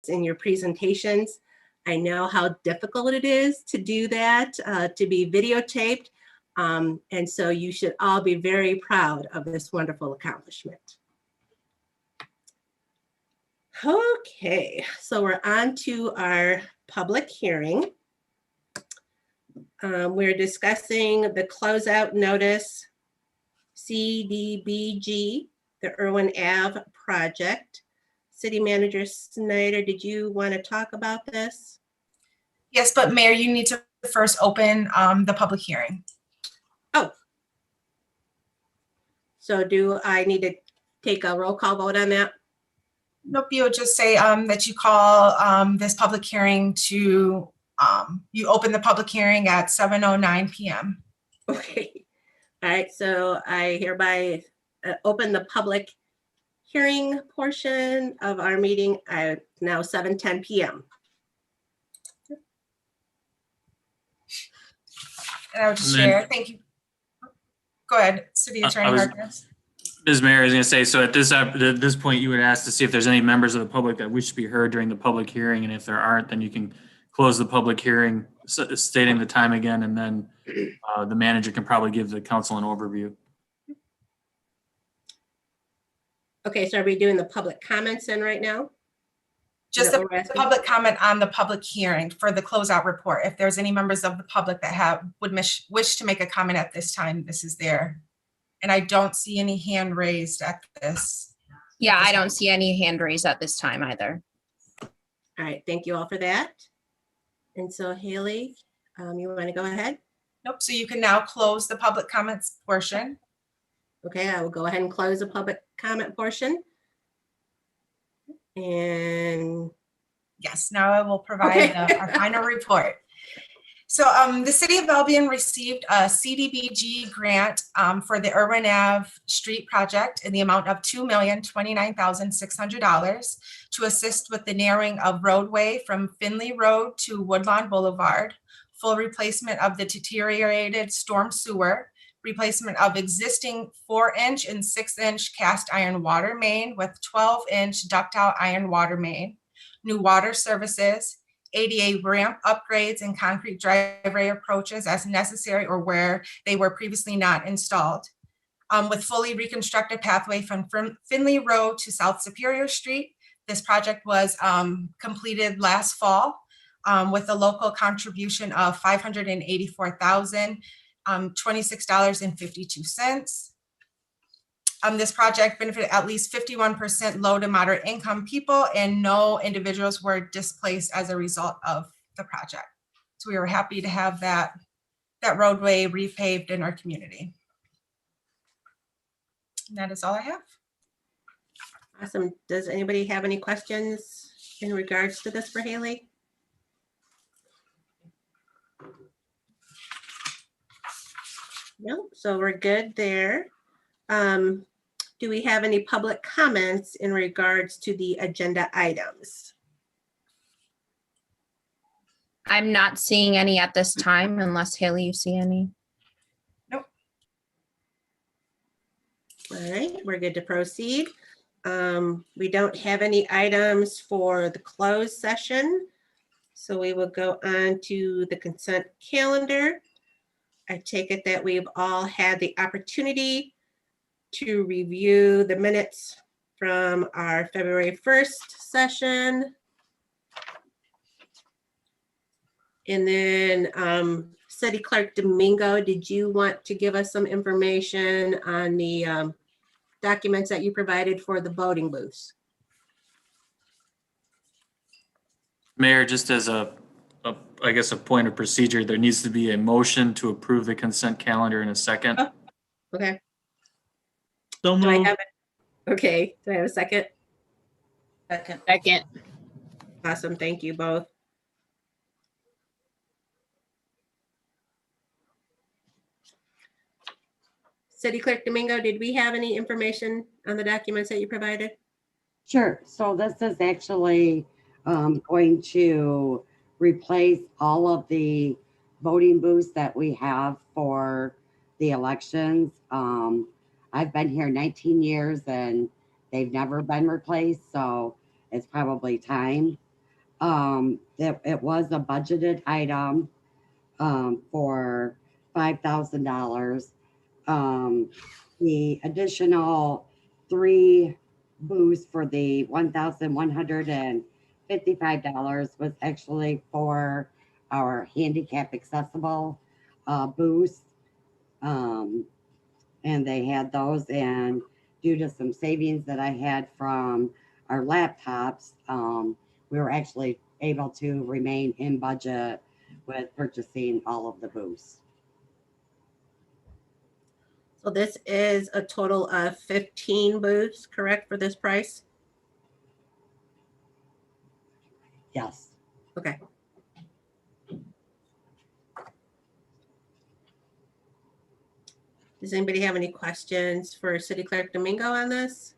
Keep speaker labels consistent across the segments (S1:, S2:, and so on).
S1: in your presentations. I know how difficult it is to do that, to be videotaped. And so you should all be very proud of this wonderful accomplishment. Okay, so we're on to our public hearing. We're discussing the closeout notice, CDBG, the Irwin Ave project. City Manager Snyder, did you want to talk about this?
S2: Yes, but Mayor, you need to first open the public hearing.
S1: Oh. So do I need to take a roll call vote on that?
S2: Nope, you'll just say that you call this public hearing to, you open the public hearing at 7:09 p.m.
S1: Okay. All right, so I hereby open the public hearing portion of our meeting at now 7:10 p.m.
S2: And I would just share, thank you. Go ahead, City Attorney Harkness.
S3: Ms. Mayor, I was going to say, so at this point, you would ask to see if there's any members of the public that wish to be heard during the public hearing, and if there aren't, then you can close the public hearing, stating the time again, and then the manager can probably give the council an overview.
S1: Okay, so are we doing the public comments then right now?
S2: Just the public comment on the public hearing for the closeout report. If there's any members of the public that would wish to make a comment at this time, this is there. And I don't see any hand raised at this.
S4: Yeah, I don't see any hand raised at this time either.
S1: All right, thank you all for that. And so Haley, you want to go ahead?
S2: Nope, so you can now close the public comments portion.
S1: Okay, I will go ahead and close the public comment portion. And
S2: yes, now I will provide our final report. So the City of Albion received a CDBG grant for the Irwin Ave Street project in the amount of $2,029,600 to assist with the narrowing of roadway from Finley Road to Woodlawn Boulevard, full replacement of the deteriorated storm sewer, replacement of existing 4-inch and 6-inch cast iron water main with 12-inch ductile iron water main, new water services, ADA ramp upgrades and concrete driveway approaches as necessary or where they were previously not installed, with fully reconstructed pathway from Finley Road to South Superior Street. This project was completed last fall with a local contribution of $584,026.52. This project benefited at least 51% low to moderate income people, and no individuals were displaced as a result of the project. So we were happy to have that roadway repaved in our community. And that is all I have.
S1: awesome. Does anybody have any questions in regards to this for Haley? No, so we're good there. Do we have any public comments in regards to the agenda items?
S4: I'm not seeing any at this time, unless Haley, you see any.
S2: Nope.
S1: All right, we're good to proceed. We don't have any items for the closed session, so we will go on to the consent calendar. I take it that we've all had the opportunity to review the minutes from our February 1st session. And then City Clerk Domingo, did you want to give us some information on the documents that you provided for the voting booths?
S3: Mayor, just as I guess a point of procedure, there needs to be a motion to approve the consent calendar in a second.
S1: Oh, okay.
S5: So
S1: Do I
S5: moved.
S1: have it? Okay, do I have a second?
S6: Second.
S1: Awesome, thank you both. City Clerk Domingo, did we have any information on the documents that you provided?
S7: Sure. So this is actually going to replace all of the voting booths that we have for the elections. I've been here 19 years and they've never been replaced, so it's probably time. It was a budgeted item for $5,000. The additional 3 booths for the $1,155 was actually for our handicap accessible booths. And they had those, and due to some savings that I had from our laptops, we were actually able to remain in budget with purchasing all of the booths.
S1: So this is a total of 15 booths, correct, for this price?
S7: Yes.
S1: Okay. Does anybody have any questions for City Clerk Domingo on this?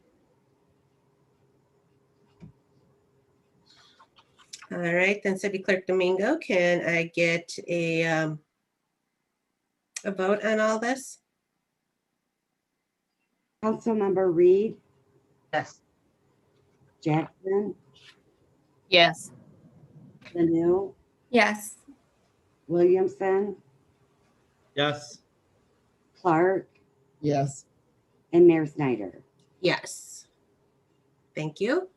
S1: All right, then City Clerk Domingo, can I get a vote on all this?
S7: Councilmember Reed,
S6: Yes.
S7: Jackson,
S6: Yes.
S7: Lanu,
S4: Yes.
S7: Williamson,
S5: Yes.
S7: Clark,
S6: Yes.
S7: and Mayor Snyder.
S1: Yes. Thank you.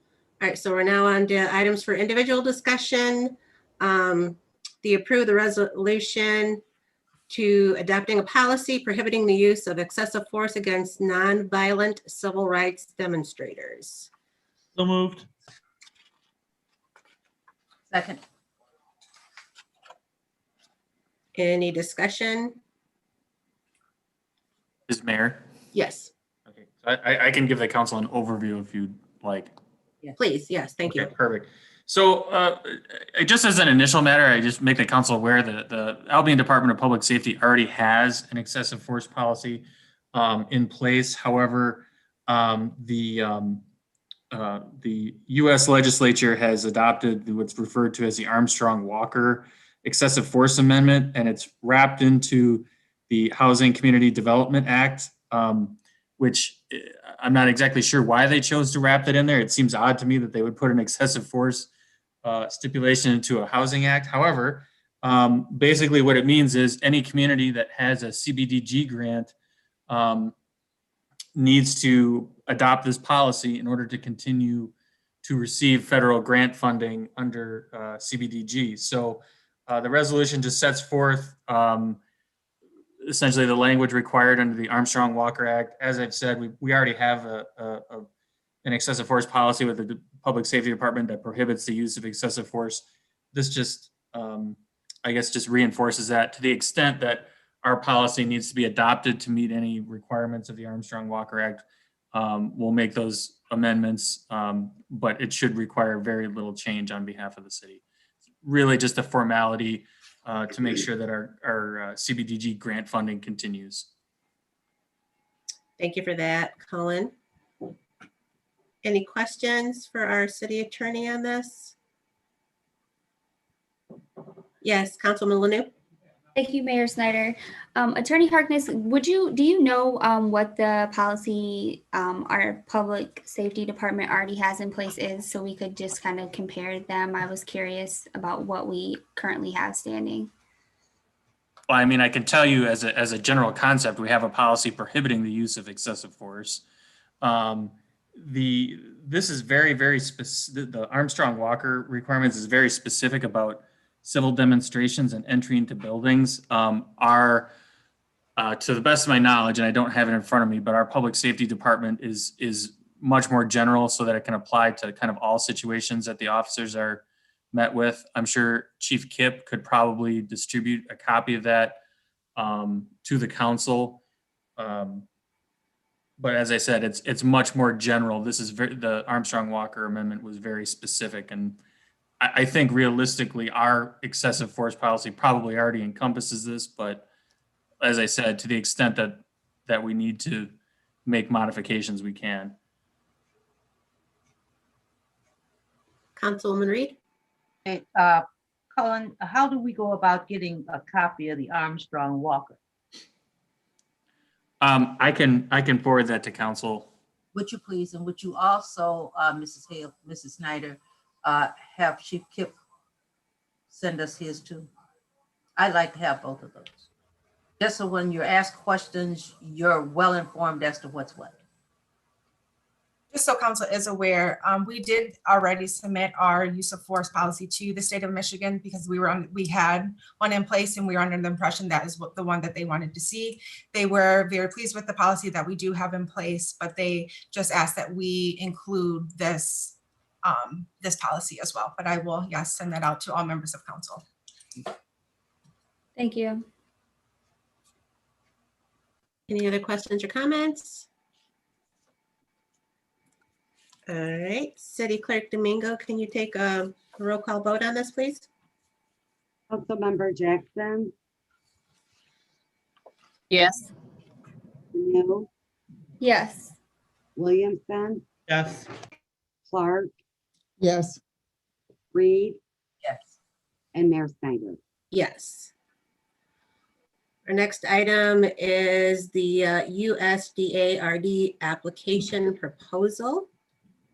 S1: All right, so we're now on to items for individual discussion. The approve the resolution to adopting a policy prohibiting the use of excessive force against nonviolent civil rights demonstrators.
S5: So moved.
S6: Second.
S1: Any discussion?
S3: Is Mayor?
S1: Yes,
S3: Okay, I can give the council an overview if you'd like.
S1: please. Yes, thank you.
S3: Okay, perfect. So just as an initial matter, I just make the council aware that the Albion Department of Public Safety already has an excessive force policy in place. However, the U.S. legislature has adopted what's referred to as the Armstrong-Walker Excessive Force Amendment, and it's wrapped into the Housing Community Development Act, which I'm not exactly sure why they chose to wrap that in there. It seems odd to me that they would put an excessive force stipulation into a housing act. However, basically what it means is any community that has a CDBG grant needs to adopt this policy in order to continue to receive federal grant funding under CDBG. So the resolution just sets forth essentially the language required under the Armstrong-Walker Act. As I've said, we already have an excessive force policy with the Public Safety Department that prohibits the use of excessive force. This just, I guess, just reinforces that to the extent that our policy needs to be adopted to meet any requirements of the Armstrong-Walker Act. We'll make those amendments, but it should require very little change on behalf of the city. Really just a formality to make sure that our CDBG grant funding continues.
S1: Thank you for that, Colin. Any questions for our city attorney on this? Yes, Councilman Lanu?
S8: Thank you, Mayor Snyder. Attorney Harkness, do you know what the policy our public safety department already has in place is, so we could just kind of compare them? I was curious about what we currently have standing.
S3: Well, I mean, I can tell you as a general concept, we have a policy prohibiting the use of excessive force. This is very, very specific. The Armstrong-Walker requirements is very specific about civil demonstrations and entry into buildings. To the best of my knowledge, and I don't have it in front of me, but our public safety department is much more general so that it can apply to kind of all situations that the officers are met with. I'm sure Chief Kipp could probably distribute a copy of that to the council. But as I said, it's much more general. This is the Armstrong-Walker Amendment was very specific, and I think realistically our excessive force policy probably already encompasses this. But as I said, to the extent that we need to make modifications, we can.
S1: Councilwoman Reed?
S6: Hey, Colin, how do we go about getting a copy of the Armstrong-Walker?
S3: I can forward that to council.
S6: Would you please, and would you also, Mrs. Snyder, have Chief Kip send us his too. I'd like to have both of those. Just so when you're asked questions, you're well informed as to what's what.
S2: Just so council is aware, we did already submit our use of force policy to the state of Michigan because we had one in place and we were under the impression that is the one that they wanted to see. They were very pleased with the policy that we do have in place, but they just asked that we include this this policy as well. But I will, yes, send that out to all members of council.
S8: Thank you.
S1: Any other questions or comments? All right, City Clerk Domingo, can you take a roll call vote on this, please?
S7: Councilmember Jackson,
S9: Yes.
S7: New,
S8: Yes.
S7: Williamson,
S5: Yes.
S7: Clark,
S9: Yes.
S7: Reed,
S6: Yes.
S7: and Mayor Snyder.
S1: Yes. Our next item is the USDA-RD application proposal.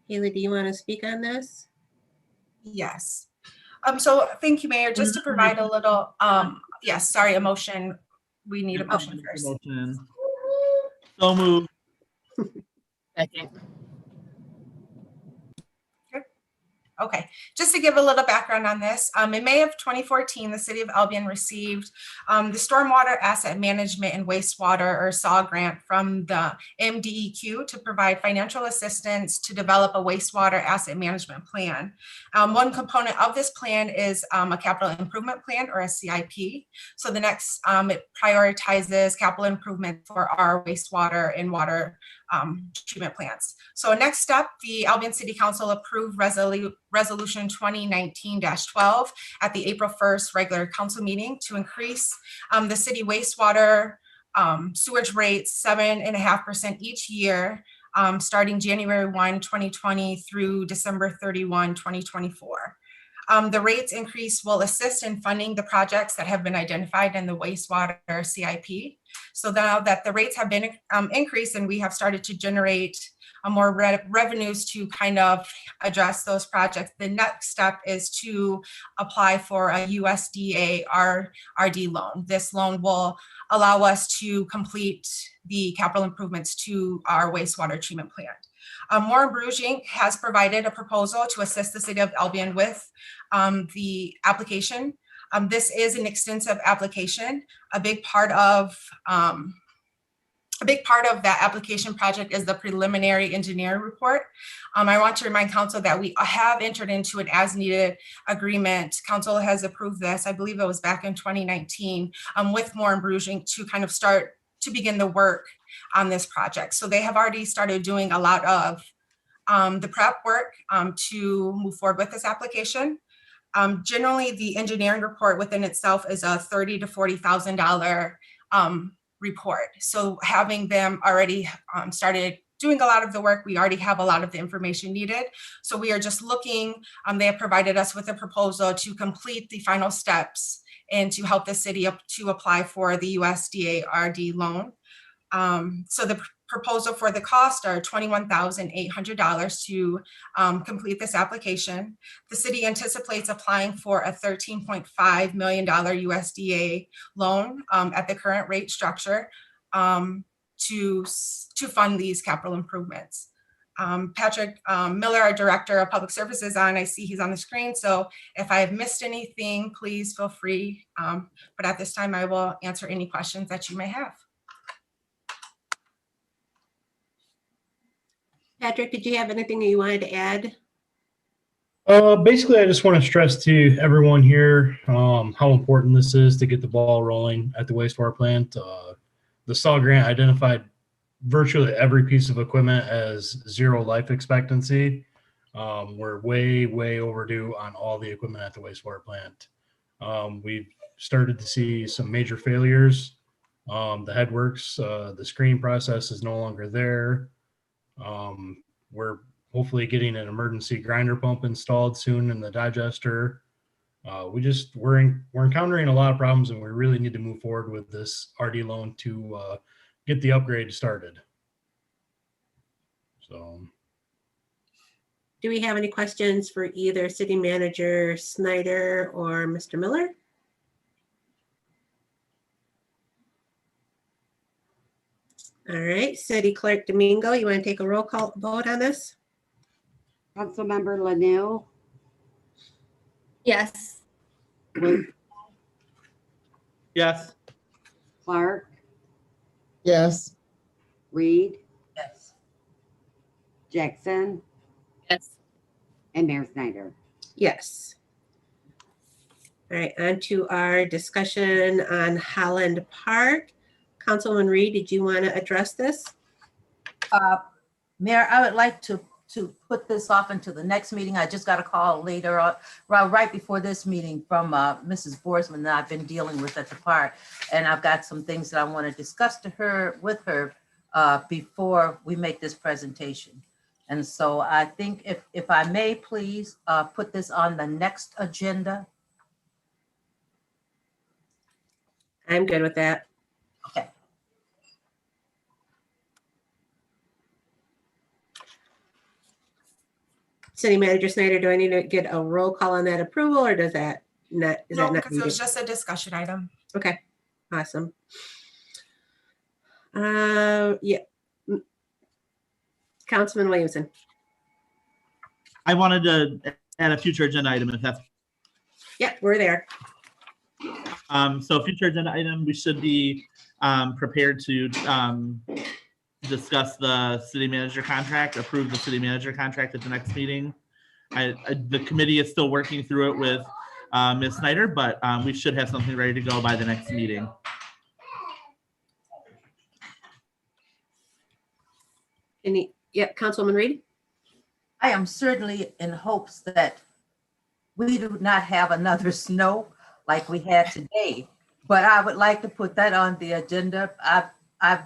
S1: Haley, do you want to speak on this?
S2: Yes. So thank you, Mayor. Just to provide a little, yes, sorry, a motion. We need a motion first.
S5: Motion. So moved.
S9: Second.
S2: Okay, just to give a little background on this, in May of 2014, the city of Albion received the Stormwater Asset Management and Wastewater, or SAW grant from the MDEQ to provide financial assistance to develop a wastewater asset management plan. One component of this plan is a capital improvement plan, or a CIP. So the next, it prioritizes capital improvement for our wastewater and water treatment plants. So next step, the Albion City Council approved Resolution 2019-12 at the April 1st regular council meeting to increase the city wastewater sewage rates 7.5% each year, starting January 1, 2020 through December 31, 2024. The rates increase will assist in funding the projects that have been identified in the wastewater CIP. So now that the rates have been increased and we have started to generate more revenues to kind of address those projects, the next step is to apply for a USDA-RD loan. This loan will allow us to complete the capital improvements to our wastewater treatment plant. Warren Bruges Inc. has provided a proposal to assist the city of Albion with the application. This is an extensive application. A big part of that application project is the preliminary engineering report. I want to remind council that we have entered into an as-needed agreement. Council has approved this, I believe it was back in 2019, with Warren Bruges Inc. to kind of start to begin the work on this project. So they have already started doing a lot of the prep work to move forward with this application. Generally, the engineering report within itself is a $30,000 to $40,000 report. So having them already started doing a lot of the work, we already have a lot of the information needed. So we are just looking, they have provided us with a proposal to complete the final steps and to help the city to apply for the USDA-RD loan. So the proposal for the cost are $21,800 to complete this application. The city anticipates applying for a $13.5 million USDA loan at the current rate structure to fund these capital improvements. Patrick Miller, our Director of Public Services, I see he's on the screen. So if I have missed anything, please feel free. But at this time, I will answer any questions that you may have.
S1: Patrick, did you have anything that you wanted to add?
S10: Basically, I just want to stress to everyone here how important this is to get the ball rolling at the wastewater plant. The SAW grant identified virtually every piece of equipment as zero life expectancy. We're way overdue on all the equipment at the wastewater plant. We've started to see some major failures. The headworks, the screening process is no longer there. We're hopefully getting an emergency grinder pump installed soon in the digester. We're encountering a lot of problems, and we really need to move forward with this RD loan to get the upgrade started. So
S1: Do we have any questions for either City Manager Snyder or Mr. Miller? All right, City Clerk Domingo, you want to take a roll call vote on this?
S7: Councilmember Lanu,
S8: Yes.
S7: Wood,
S5: Yes.
S7: Clark,
S9: Yes.
S7: Reed,
S6: Yes.
S7: Jackson,
S9: Yes.
S7: and Mayor Snyder.
S1: Yes. All right, on to our discussion on Holland Park. Councilman Reed, did you want to address this?
S6: Mayor, I would like to put this off into the next meeting. I just got a call later on, right before this meeting from Mrs. Borsman that I've been dealing with at the park. And I've got some things that I want to discuss with her before we make this presentation. And so I think if I may, please put this on the next agenda.
S1: I'm good with that.
S6: Okay.
S1: City Manager Snyder, do I need to get a roll call on that approval, or does that not, is
S2: No,
S1: that not
S2: because it was
S1: needed?
S2: just a discussion item.
S1: Okay, awesome. Yeah. Councilman Williamson.
S5: I wanted to add a future agenda item if that's,
S1: Yeah, we're there.
S5: so future agenda item, we should be prepared to discuss the city manager contract, approve the city manager contract at the next meeting. The committee is still working through it with Ms. Snyder, but we should have something ready to go by the next meeting.
S1: Yeah, Councilwoman Reed?
S6: I am certainly in hopes that we do not have another snow like we had today, but I would like to put that on the agenda. I've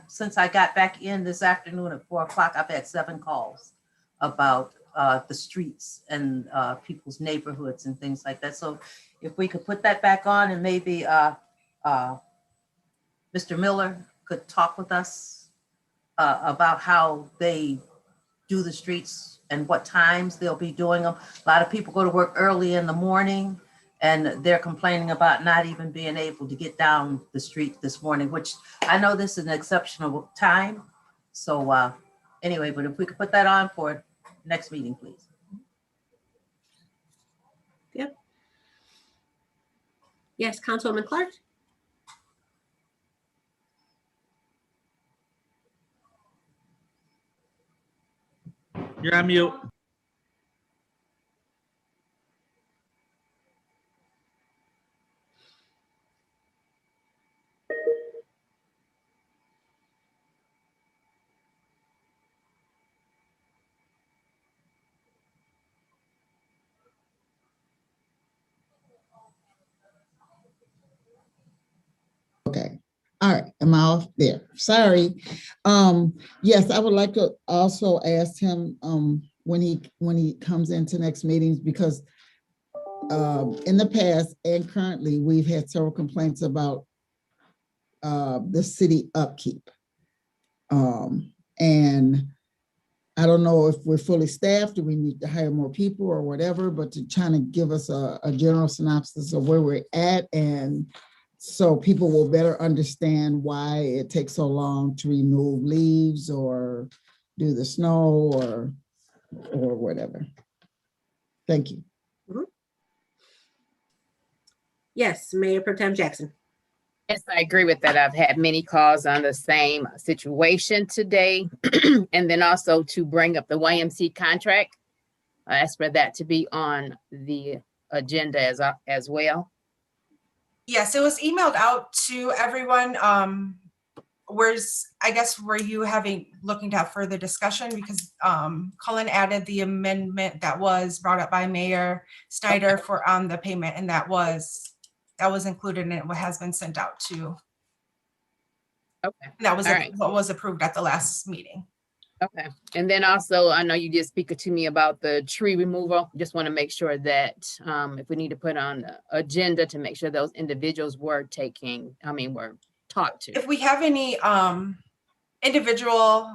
S6: since I got back in this afternoon at 4 o'clock, I've had 7 calls about the streets and people's neighborhoods and things like that. So if we could put that back on, and maybe Mr. Miller could talk with us about how they do the streets and what times they'll be doing them. A lot of people go to work early in the morning and they're complaining about not even being able to get down the street this morning, which I know this is an exceptional time. So anyway, but if we could put that on for next meeting, please.
S1: Yep. Yes, Councilwoman Clark?
S5: You're on mute.
S9: Okay. All right. Am I off there? Sorry. Yes, I would like to also ask him when he comes into next meetings, because in the past and currently we've had several complaints about the city upkeep. And I don't know if we're fully staffed, or we need to hire more people or whatever, but to try to give us a general synopsis of where we're at, and so people will better understand why it takes so long to remove leaves or do the snow or whatever. Thank you.
S1: Mm-hmm. Yes, Mayor Pro Tem Jackson.
S11: Yes, I agree with that. I've had many calls on the same situation today. And then also to bring up the YMC contract. I asked for that to be on the agenda as well.
S2: Yes, it was emailed out to everyone. Were you looking to have further discussion, because Cullen added the amendment that was brought up by Mayor Snyder for on the payment, and that was included, and it has been sent out to.
S11: Okay.
S2: That was
S11: All right.
S2: what was approved at the last meeting.
S11: Okay. And then also, I know you did speak to me about the tree removal. Just want to make sure that if we need to put on the agenda to make sure those individuals were talked to.
S2: If we have any individual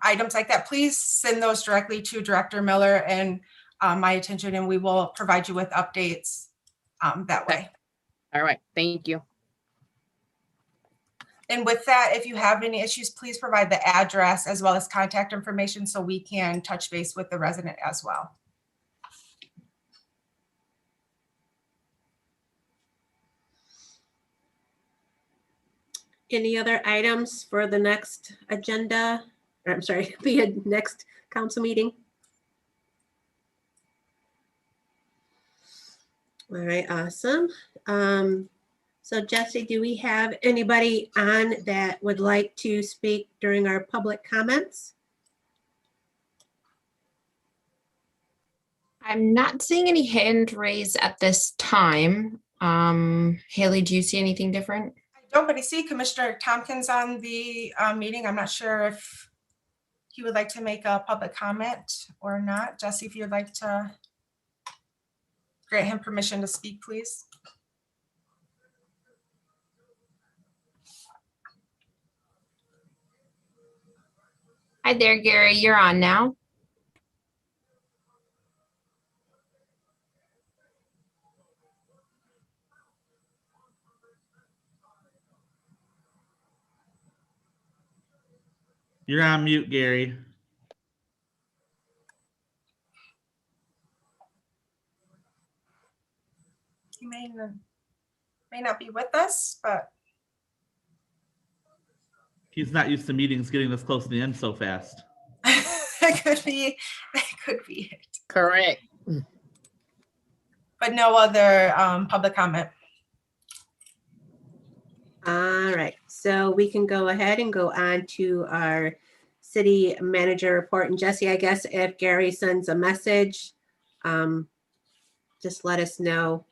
S2: items like that, please send those directly to Director Miller, and my attention, and we will provide you with updates that way.
S11: All right, thank you.
S2: And with that, if you have any issues, please provide the address as well as contact information so we can touch base with the resident as well.
S1: Any other items for the next agenda? Or, I'm sorry, the next council meeting? All right, awesome. So Jesse, do we have anybody on that would like to speak during our public comments?
S4: I'm not seeing any hand raised at this time. Haley, do you see anything different?
S2: I don't, but I see Commissioner Tompkins on the meeting. I'm not sure if he would like to make a public comment or not. Jesse, if you'd like to grant him permission to speak, please.
S4: Hi there, Gary. You're on now.
S5: You're on mute, Gary.
S2: He may not be with us, but
S5: He's not used to meetings getting this close to the end so fast.
S2: that could be it.
S11: Correct.
S2: But no other public comment.
S1: All right, so we can go ahead and go on to our city manager report. And Jesse, I guess if Gary sends a message, just let us know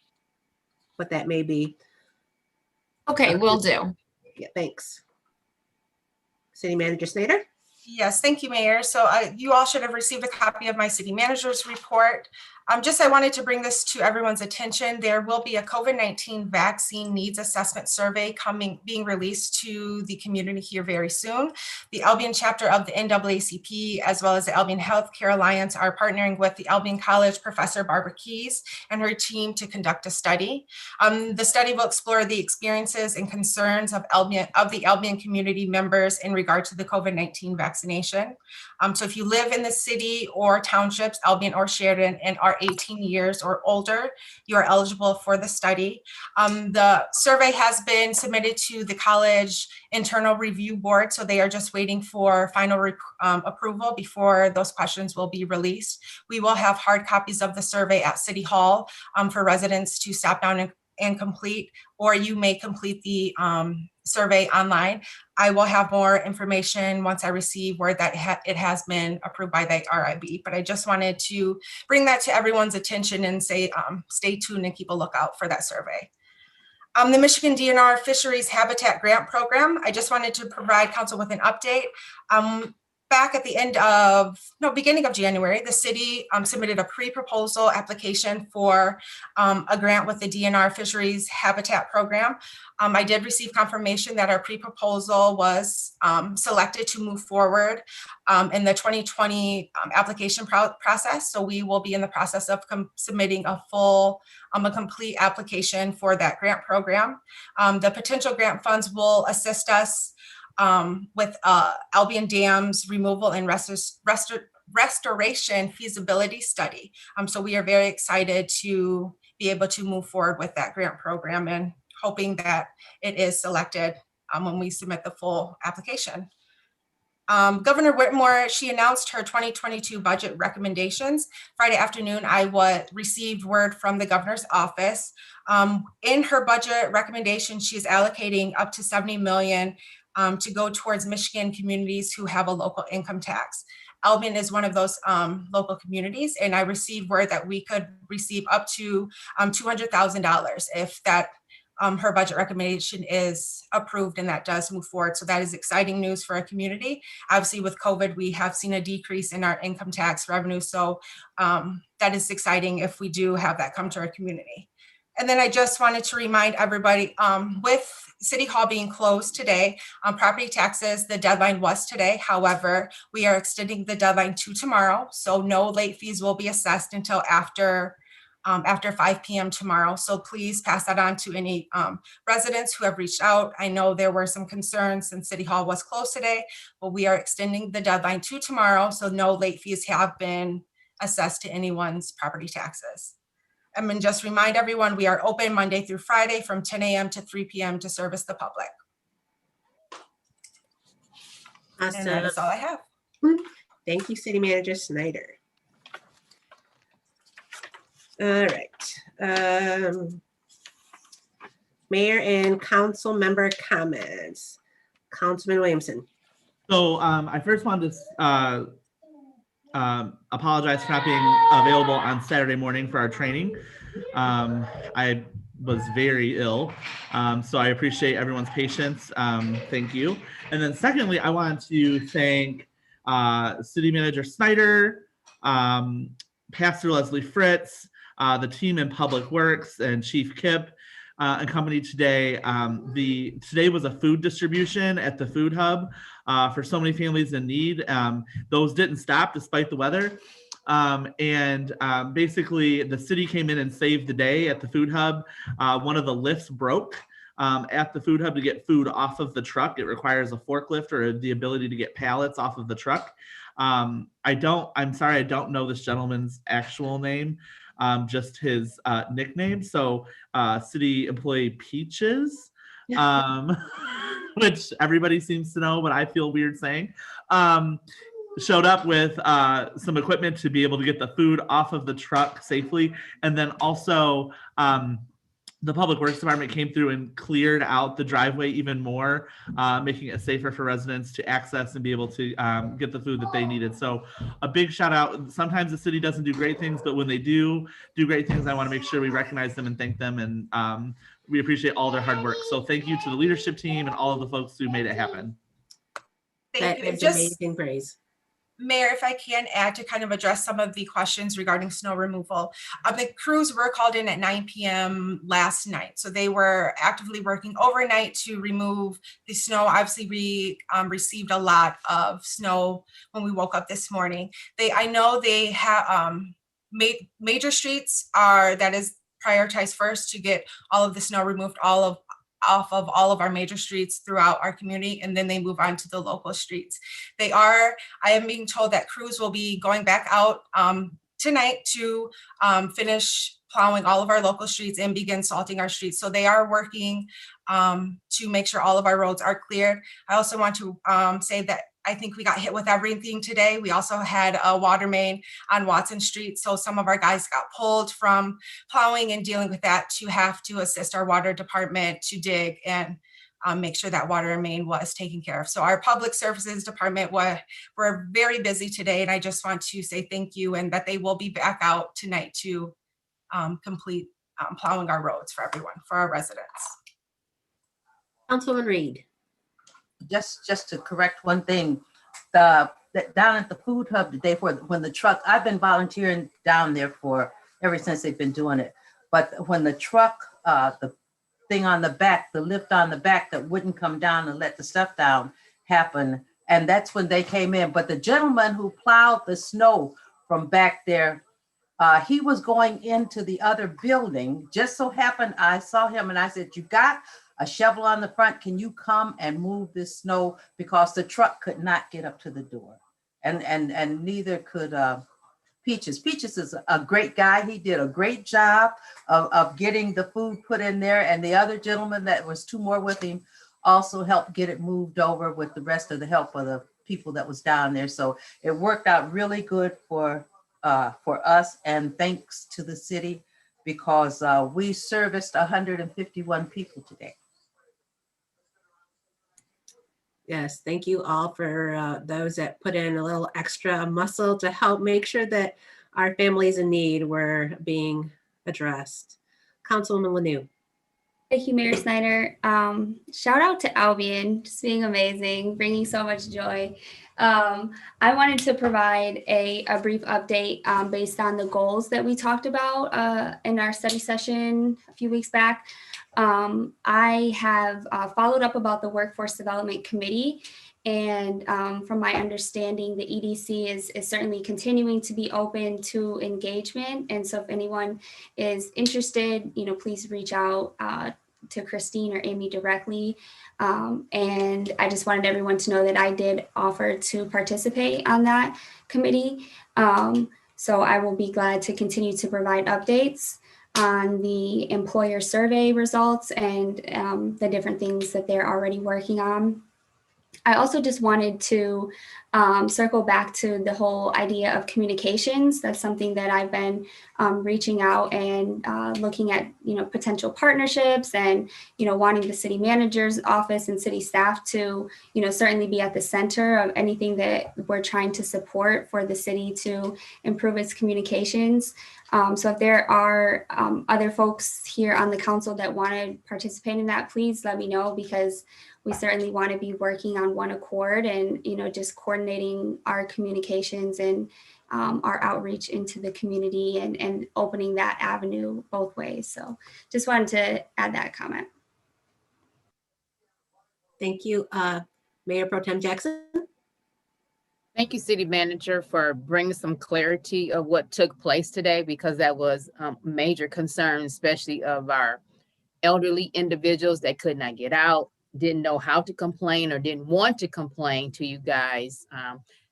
S1: what that may be.
S4: Okay, will do.
S1: Yeah, thanks. City Manager Snyder?
S2: Yes, thank you, Mayor. So you all should have received a copy of my city manager's report. I wanted to bring this to everyone's attention. There will be a COVID-19 vaccine needs assessment survey being released to the community here very soon. The Albion chapter of the NAACP, as well as the Albion Healthcare Alliance, are partnering with the Albion College professor Barbara Keys and her team to conduct a study. The study will explore the experiences and concerns of the Albion community members in regard to the COVID-19 vaccination. So if you live in the city or townships, Albion or Sheridan, and are 18 years or older, you are eligible for the study. The survey has been submitted to the college internal review board, so they are just waiting for final approval before those questions will be released. We will have hard copies of the survey at City Hall for residents to stop down and complete, or you may complete the survey online. I will have more information once I receive word that it has been approved by the RIB, but I just wanted to bring that to everyone's attention and say, stay tuned and keep a lookout for that survey. The Michigan DNR Fisheries Habitat Grant Program, I just wanted to provide council with an update. Back at the beginning of January, the city submitted a pre-proposal application for a grant with the DNR Fisheries Habitat Program. I did receive confirmation that our pre-proposal was selected to move forward in the 2020 application process. So we will be in the process of submitting a complete application for that grant program. The potential grant funds will assist us with Albion Dam's removal and restoration feasibility study. So we are very excited to be able to move forward with that grant program and hoping that it is selected when we submit the full application. Governor Whitmore, she announced her 2022 budget recommendations. Friday afternoon, I received word from the governor's office. In her budget recommendation, she's allocating up to $70 million to go towards Michigan communities who have a local income tax. Albion is one of those local communities, and I received word that we could receive up to $200,000 if that her budget recommendation is approved and that does move forward. So that is exciting news for our community. Obviously with COVID, we have seen a decrease in our income tax revenue. So that is exciting if we do have that come to our community. And then I just wanted to remind everybody, with City Hall being closed today on property taxes, the deadline was today. However, we are extending the deadline to tomorrow. So no late fees will be assessed until after 5 p.m. tomorrow. So please pass that on to any residents who have reached out. I know there were some concerns since City Hall was closed today, but we are extending the deadline to tomorrow. So no late fees have been assessed to anyone's property taxes. And then just remind everyone, we are open Monday through Friday from 10 a.m. to 3 p.m. to service the public. And
S1: Awesome.
S2: that is all I have.
S1: Thank you, City Manager Snyder. All right. Mayor and council member comments. Councilman Williamson.
S5: So I first wanted to apologize for not being available on Saturday morning for our training. I was very ill, so I appreciate everyone's patience. Thank you. And then secondly, I want to thank City Manager Snyder, Pastor Leslie Fritz, the team in Public Works, and Chief Kip and company today. Today was a food distribution at the food hub for so many families in need. Those didn't stop despite the weather. Basically the city came in and saved the day at the food hub. One of the lifts broke at the food hub to get food off of the truck. It requires a forklift or the ability to get pallets off of the truck. I'm sorry, I don't know this gentleman's actual name, just his nickname. So city employee Peaches, which everybody seems to know, but I feel weird saying, showed up with some equipment to be able to get the food off of the truck safely. And then also the Public Works Department came through and cleared out the driveway even more, making it safer for residents to access and be able to get the food that they needed. So a big shout out. Sometimes the city doesn't do great things, but when they do great things, I want to make sure we recognize them and thank them. And we appreciate all their hard work. So thank you to the leadership team and all of the folks who made it happen.
S2: Thank
S1: That
S2: you.
S1: is
S2: Just
S1: amazing praise.
S2: Mayor, if I can add to kind of address some of the questions regarding snow removal. The crews were called in at 9 p.m. last night. So they were actively working overnight to remove the snow. Obviously, we received a lot of snow when we woke up this morning. I know they have major streets that is prioritized first to get all of the snow removed, off of all of our major streets throughout our community, and then they move on to the local streets. I am being told that crews will be going back out tonight to finish plowing all of our local streets and begin salting our streets. So they are working to make sure all of our roads are cleared. I also want to say that I think we got hit with everything today. We also had a water main on Watson Street. So some of our guys got pulled from plowing and dealing with that to have to assist our water department to dig and make sure that water main was taken care of. So our public services department were very busy today. And I just want to say thank you and that they will be back out tonight to complete plowing our roads for everyone, for our residents.
S1: Councilman Reed.
S6: Just to correct one thing, down at the food hub today, when the truck, I've been volunteering down there ever since they've been doing it. But when the truck, the thing on the back, the lift on the back that wouldn't come down and let the stuff down happened, and that's when they came in. But the gentleman who plowed the snow from back there, he was going into the other building. Just so happened, I saw him and I said, "You got a shovel on the front, can you come and move this snow?" Because the truck could not get up to the door, and neither could Peaches. Peaches is a great guy. He did a great job of getting the food put in there, and the other gentleman that was two more with him also helped get it moved over with the rest of the help of the people that was down there. So it worked out really good for us, and thanks to the city, because we serviced 151 people today.
S1: Yes, thank you all for those that put in a little extra muscle to help make sure that our families in need were being addressed. Councilwoman Lanu.
S8: Thank you, Mayor Snyder. Shout out to Albion, just being amazing, bringing so much joy. I wanted to provide a brief update based on the goals that we talked about in our study session a few weeks back. I have followed up about the Workforce Development Committee, and from my understanding, the EDC is certainly continuing to be open to engagement. And so if anyone is interested, please reach out to Christine or Amy directly. And I just wanted everyone to know that I did offer to participate on that committee. So I will be glad to continue to provide updates on the employer survey results and the different things that they're already working on. I also just wanted to circle back to the whole idea of communications. That's something that I've been reaching out and looking at, potential partnerships and, wanting the city manager's office and city staff to, certainly be at the center of anything that we're trying to support for the city to improve its communications. So if there are other folks here on the council that want to participate in that, please let me know, because we certainly want to be working on one accord and, just coordinating our communications and our outreach into the community and opening that avenue both ways. So just wanted to add that comment.
S1: Thank you. Mayor Pro Tem Jackson.
S11: Thank you, City Manager, for bringing some clarity of what took place today, because that was major concern, especially of our elderly individuals that could not get out, didn't know how to complain or didn't want to complain to you guys.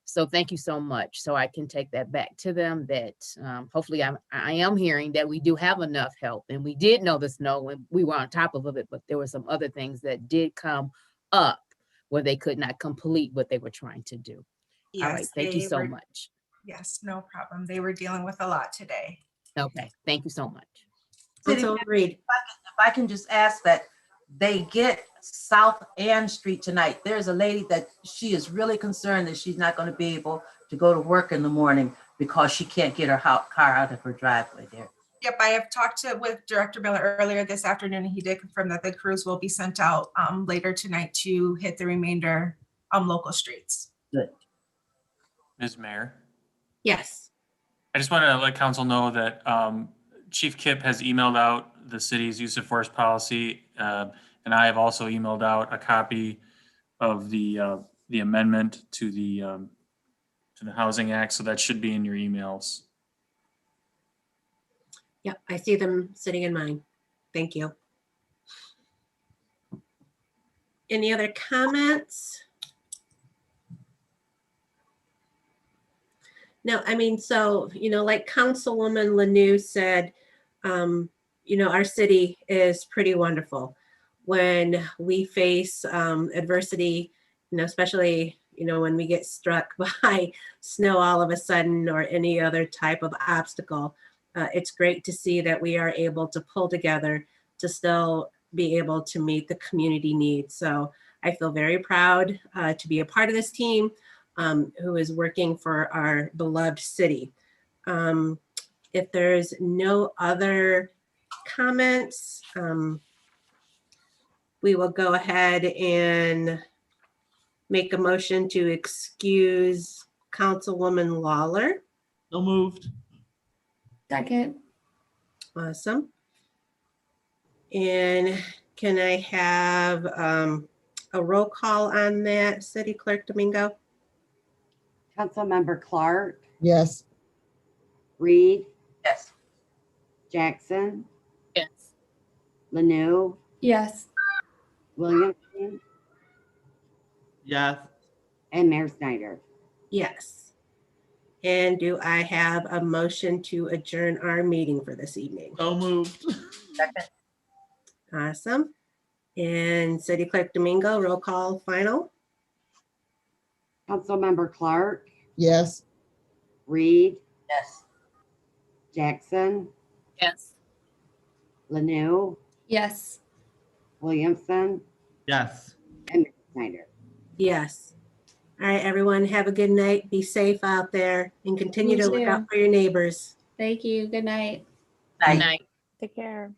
S11: So thank you so much. So I can take that back to them that hopefully I am hearing that we do have enough help, and we did know the snow and we were on top of it, but there were some other things that did come up where they could not complete what they were trying to do.
S2: Yes,
S11: all right, thank you so much.
S2: Yes, no problem. They were dealing with a lot today.
S11: Okay, thank you so much.
S6: City
S1: Also agreed.
S6: If I can just ask that they get South Ann Street tonight. There's a lady that she is really concerned that she's not going to be able to go to work in the morning because she can't get her car out of her driveway there.
S2: Yep, I have talked with Director Miller earlier this afternoon, and he did confirm that the crews will be sent out later tonight to hit the remainder local streets.
S6: Good.
S3: Ms. Mayor,
S1: Yes.
S3: I just want to let council know that Chief Kip has emailed out the city's use of force policy, and I have also emailed out a copy of the amendment to the Housing Act, so that should be in your emails.
S1: Yep, I see them sitting in mine. Thank you. Any other comments? No, I mean, so, like Councilwoman Lanou said, our city is pretty wonderful. When we face adversity, especially, when we get struck by snow all of a sudden or any other type of obstacle, it's great to see that we are able to pull together to still be able to meet the community needs. So I feel very proud to be a part of this team who is working for our beloved city. If there's no other comments, we will go ahead and make a motion to excuse Councilwoman Lawler.
S5: So moved.
S8: Second.
S1: Awesome. And can I have a roll call on that, City Clerk Domingo?
S7: Councilmember Clark,
S9: Yes.
S7: Reed,
S6: Yes.
S7: Jackson,
S11: Yes.
S7: Lanou,
S8: Yes.
S7: Williamson,
S5: Yes.
S7: and Mayor Snyder.
S1: Yes. And do I have a motion to adjourn our meeting for this evening?
S5: So moved.
S6: Second.
S1: Awesome. And City Clerk Domingo, roll call final.
S7: Councilmember Clark,
S9: Yes.
S7: Reed,
S6: Yes.
S7: Jackson,
S11: Yes.
S7: Lanou,
S8: Yes.
S7: Williamson,
S5: Yes.
S7: and Mayor Snyder.
S1: Yes. All right, everyone, have a good night. Be safe out there and continue
S8: You
S1: to look
S8: too.
S1: out for your neighbors.
S8: Thank you. Good night.
S6: Night.
S11: Night.
S12: Take care.